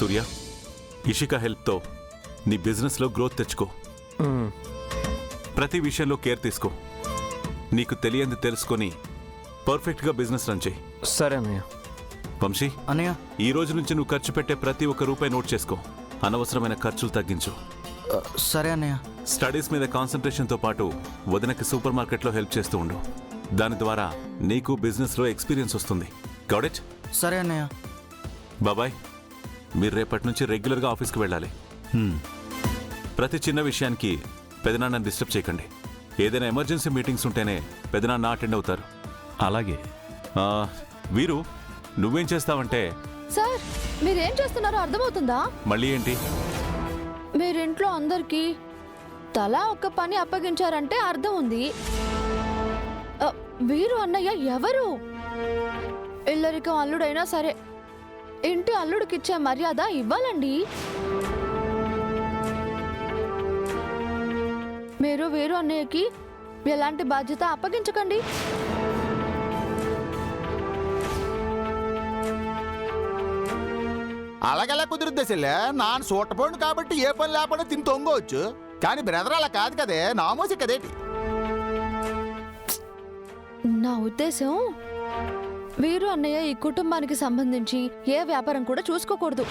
సూర్య, ఇషిక హెల్ప్తో నీ బిజినెస్లో గ్రోత్ తెచ్చుకో. ప్రతి విషయంలో కేర్ తీసుకో. నీకు తెలియంది తెలుసుకొని పర్ఫెక్ట్గా బిజినెస్ రన్ చేయి. సరే అన్నయ్య. వంశీ అన్నయ్య, ఈ రోజు నుంచి నువ్వు ఖర్చు పెట్టే ప్రతి ఒక్క రూపాయి నోట్ చేసుకో. అనవసరమైన ఖర్చులు తగ్గించు. సరే అన్నయ్య. స్టడీస్ మీద కాన్సన్ట్రేషన్తో పాటు వదినకి సూపర్ మార్కెట్లో హెల్ప్ చేస్తూ ఉండు. దాని ద్వారా నీకు బిజినెస్లో ఎక్స్పీరియన్స్ వస్తుంది. Got it? సరే అన్నయ్య. బాబాయ్, మీరు రేపటి నుంచి రెగ్యులర్గా ఆఫీస్కి వెళ్ళాలి. ప్రతి చిన్న విషయానికి పెదనాన్నని డిస్టర్బ్ చేయకండి. ఏదైనా ఎమర్జెన్సీ మీటింగ్స్ ఉంటేనే పెదనాన్న అటెండ్ అవుతారు. అలాగే. వీరు, నువ్వేం చేస్తావంటే... సార్, మీరేం చేస్తున్నారో అర్థమవుతుందా? మళ్ళీ ఏంటి? మీరింట్లో అందరికీ తలా ఒక్క పని అప్పగించారంటే అర్థం ఉంది. వీరు అన్నయ్య ఎవరు? ఇల్లరికం అల్లుడైనా సరే ఇంటి అల్లుడికిచ్చే మర్యాద ఇవ్వాలండి. మీరు వీరు అన్నయ్యకి ఎలాంటి బాధ్యత అప్పగించకండి. అలాగెలా కుదురుద్ది చెల్లె? నాన్న సూటపోండు కాబట్టి ఏ పని లేకుండా తిని తొంగవచ్చు. కానీ బ్రదర్ అలా కాదు కదే, నామోసి కదేటి. నా ఉద్దేశం, వీరు అన్నయ్య ఈ కుటుంబానికి సంబంధించి ఏ వ్యాపారం కూడా చూసుకోకూడదు.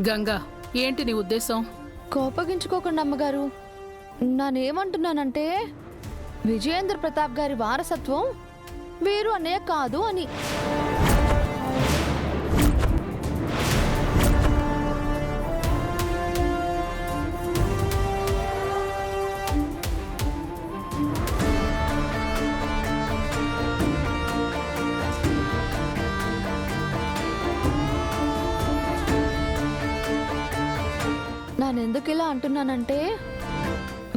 గంగా, ఏంటి నీ ఉద్దేశం? కోపగించుకోకండి అమ్మగారు. నానేమంటున్నానంటే, విజయేంద్ర ప్రతాప్ గారి వారసత్వం వీరు అన్నయ్య కాదు అని. నానెందుకు ఇలా అంటున్నానంటే,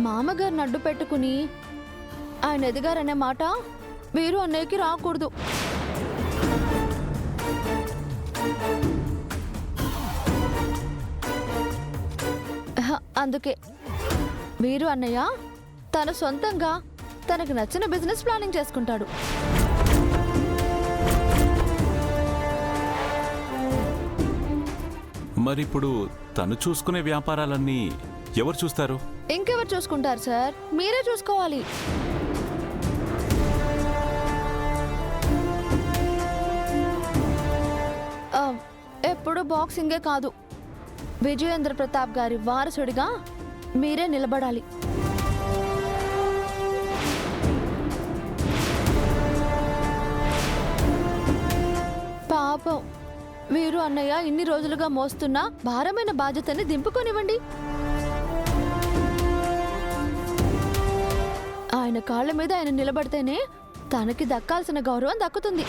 మామగారిని అడ్డు పెట్టుకుని ఆయన ఎదిగారనే మాట వీరు అన్నయ్యకి రాకూడదు. అందుకే వీరు అన్నయ్య తన సొంతంగా తనకు నచ్చిన బిజినెస్ ప్లానింగ్ చేసుకుంటాడు. మరిప్పుడు తను చూసుకునే వ్యాపారాలన్నీ ఎవరు చూస్తారు? ఇంకెవరు చూసుకుంటారు సార్? మీరే చూసుకోవాలి. ఎప్పుడు బాక్సింగే కాదు, విజయేంద్ర ప్రతాప్ గారి వారసుడిగా మీరే నిలబడాలి. పాపం వీరు అన్నయ్య ఇన్ని రోజులుగా మోస్తున్న భారమైన బాధ్యతని దింపుకొనివ్వండి. ఆయన కాళ్ళ మీద ఆయన నిలబడితేనే తనకి దక్కాల్సిన గౌరవం దక్కుతుంది.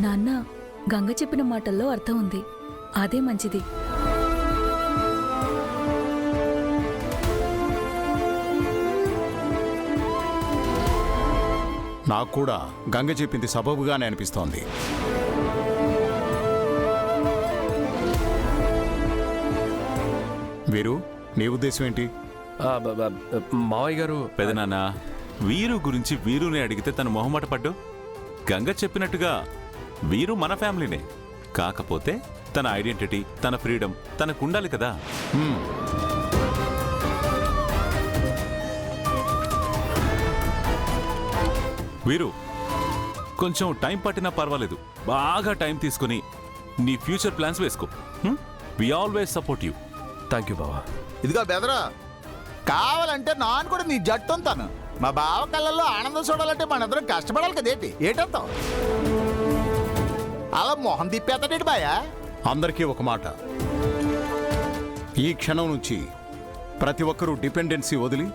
నాన్న, గంగ చెప్పిన మాటల్లో అర్థం ఉంది. అదే మంచిది. నాకు కూడా గంగ చెప్పింది సబబుగానే అనిపిస్తోంది. వీరు, నీ ఉద్దేశం ఏంటి? మావయ్య గారు, పెదనాన్న, వీరు గురించి వీరునే అడిగితే తను మొహమాట పడ్డు. గంగ చెప్పినట్టుగా వీరు మన ఫ్యామిలీనే. కాకపోతే తన ఐడెంటిటీ, తన ఫ్రీడమ్ తనకు ఉండాలి కదా. వీరు, కొంచెం టైం పట్టినా పర్వాలేదు. బాగా టైం తీసుకుని నీ ఫ్యూచర్ ప్లాన్స్ వేసుకో. We always support you. Thank you బావా. ఇదిగో బెదరా, కావాలంటే నాన్న కూడా నీ జట్టు అంతాను. మా బావ కళ్ళల్లో ఆనందం చూడాలంటే మన ఇద్దరం కష్టపడాలి కదేటి. ఏటంతాం? అలా మొహం తిప్పేస్తాడేటి బాయా? అందరికీ ఒక మాట, ఈ క్షణం నుంచి ప్రతి ఒక్కరూ డిపెండెన్సీ వదిలి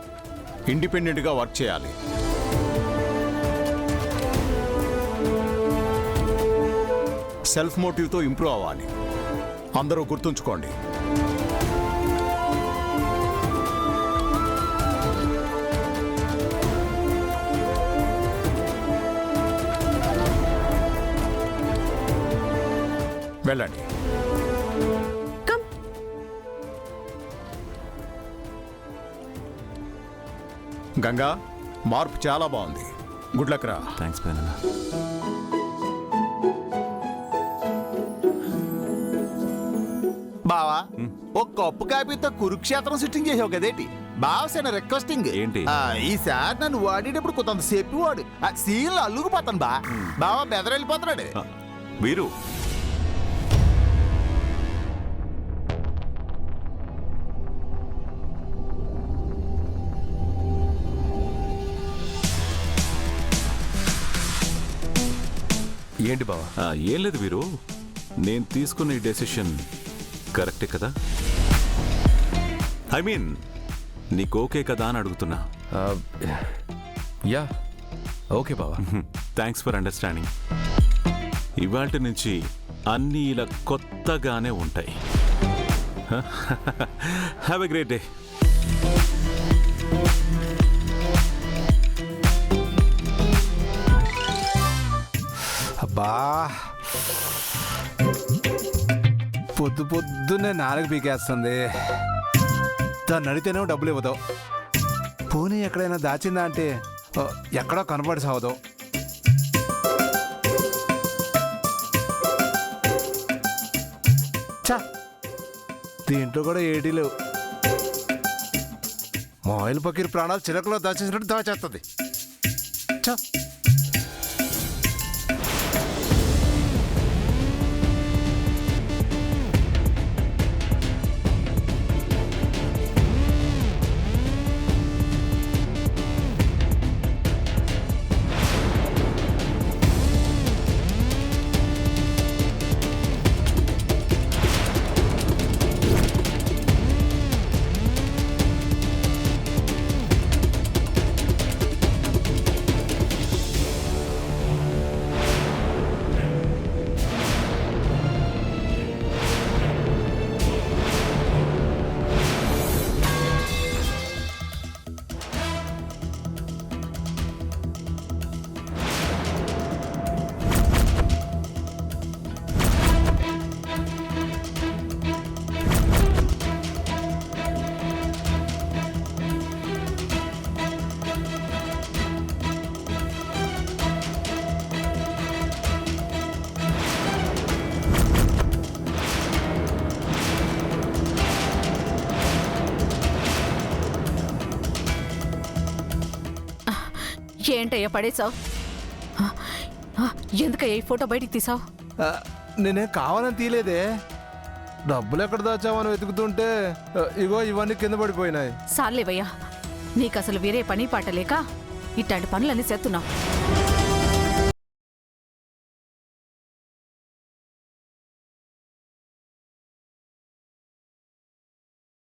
ఇండిపెండెంట్గా వర్క్ చేయాలి. సెల్ఫ్ మోటివ్తో ఇంప్రూవ్ అవ్వాలి. అందరూ గుర్తుంచుకోండి. వెళ్ళండి. గంగా, మార్పు చాలా బాగుంది. గుడ్ లక్ రా. థ్యాంక్స్ పెదనాన్న. బావా ఒక కప్పు కాపీతో కురుక్షేత్రం సిట్టింగ్ చేసావు కదేటి? బావసేన రిక్వెస్టింగ్ ఏంటి? ఈసారి నన్ను వాడేటప్పుడు కొంత చెప్పి వాడు సీన్లు అల్లుకుపోతాను బావా బెదరెళ్ళిపోతున్నాడు. వీరు ఏంటి బావా? ఏం లేదు వీరు, నేను తీసుకున్న ఈ డెసిషన్ కరెక్టే కదా? ఐ మీన్ నీకు ఓకే కదా అని అడుగుతున్నా. ఆ, యా ఓకే బావా. Thanks for understanding. ఇవాల్టి నుంచి అన్నీ ఇలా కొత్తగానే ఉంటాయి. Have a great day. అబ్బా, పొద్దున్నే నాలుగు పీకేస్తుంది. దాన్ని అడిగితేనేమో డబ్బులు ఇవ్వదు. పోనీ ఎక్కడైనా దాచిందా అంటే ఎక్కడో కనపడి సావదు. చా, దీంట్లో కూడా ఏడీ లేవు. మాయిల్ పకీర్ ప్రాణాలు చిలకలో దాచేసినట్టు దాచేస్తుంది. చా, ఏంటయ్యా పడేసావు? ఎందుకయ్యా ఈ ఫోటో బయటికి తీసావు? నేనేం కావాలని తీలేదే. డబ్బులు ఎక్కడ దాచామని వెతుకుతుంటే ఇగో ఇవన్నీ కింద పడిపోయినాయి. సాలేవయ్యా, నీకు అసలు వేరే పని పాట లేక ఇట్లాంటి పనులన్నీ చేస్తున్నావు.